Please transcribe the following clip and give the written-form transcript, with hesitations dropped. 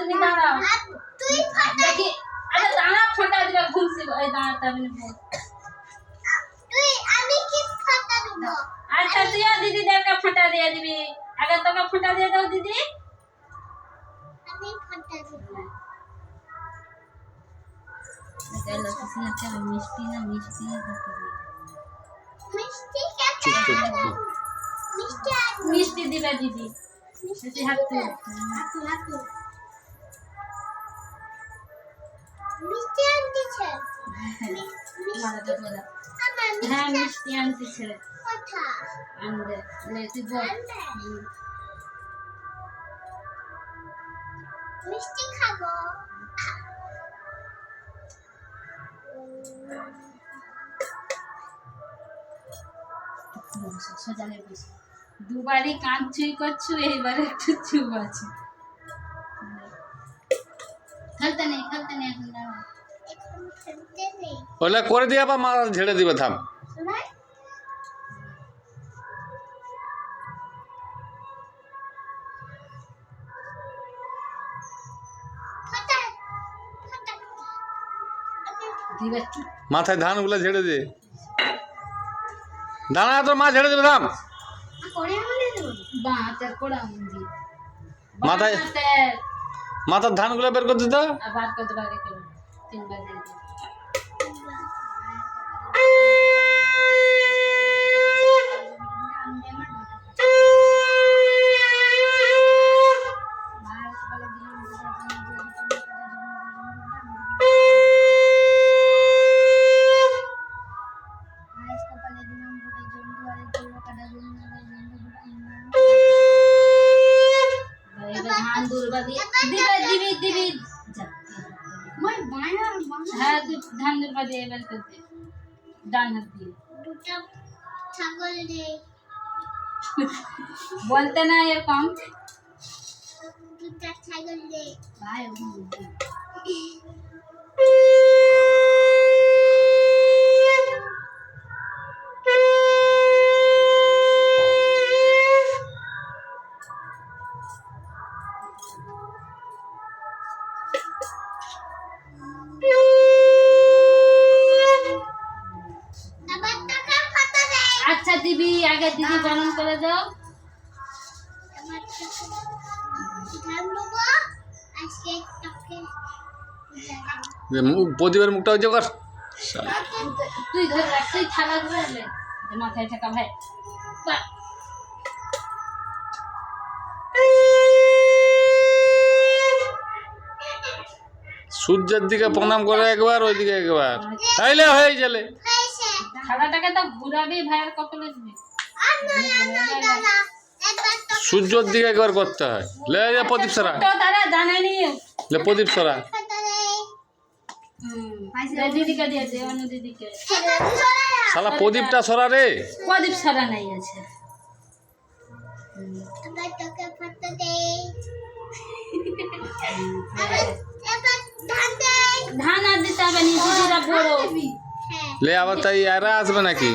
তুমি দাঁড়াও তুই ফাটা দেখি আরে দাঁড়া ফোঁটা দিবা ঘুমছি এই দাঁড়াতে আমি তুই আমি কি ফাটা দেব আচ্ছা তুইও দিদিদেরকে ফোঁটা দিয়ে দিবি আগে তোকে ফোঁটা দিয়ে দাও দিদি আমি ফাটা দেব গেলো কিসে মিষ্টি না মিষ্টি মিষ্টি খেতে মিষ্টি মিষ্টি দিবে দিদি মিষ্টি হাত তুল হাতু মিষ্টি আনতেছে মাথাটা তোলা আমার হ্যাঁ মিষ্টি আনতেছে কথা আনবে লে তুই বল মিষ্টি খাবো সোজালে বসে দুবারই কান চুই করছো এইবারে একটু চুপ আছে খেলতে নেই এখন দাঁড়াও এখন খেলতে নেই ওলা করে দিয়া বা মা ঝেড়ে দিবে থাম শোনাই ফাটা ফাটা দিবে চুপ মাথায় ধানগুলো ঝেড়ে দে দাঁড়া তোর মা ঝেড়ে দেবে থাম করে বলে দেব বাঁতের কোড়া মুন্দি মাথায় মাথার ধানগুলো বের করে দিতে আবার কতবার করে তিনবার দিয়ে দিই ধান দুর্বা দিয়ে দিবে দিবি মই বায়া হ্যাঁ তুই ধান দুর্বা দিয়ে এবার করতে ডান হাত দিয়ে দুটা ছাগল দে বলতে না এরকম দুটা ছাগল দে ভাই আবার টাকা ফাটা দে আচ্ছা দিবি আগে দিদি গরম করে দাও আমার ধান দেবো আজকে তোকে প্রদীপের মুখটা ওই যে কর তুই ধরে রাখ তুই থালা ধরে নে মাথায় ঠেকা ভাই বাহ। সূর্যের দিকে প্রণাম করে একবার ওইদিকে একবার তাইলে হয়ে গেলে হয়েছে থালাটাকে তো ঘুরাবি ভাইয়ের কপালে দিবি না একবার তো সূর্যের দিকে একবার করতে হয় লে যা প্রদীপ সরা তো তারা জানেনি লে প্রদীপ সরা ফাটা দে দিদিকে দিয়ে দে অন্য দিদিকে এবার চলে যা শালা প্রদীপটা সরা রে প্রদীপ সারা নাই আছে এবার তোকে ফাটা দে এবার ধান দে ধান আর দিতে হবে নি দিদিরা বড় হ্যাঁ লে আবার তাই এরা আসবে নাকি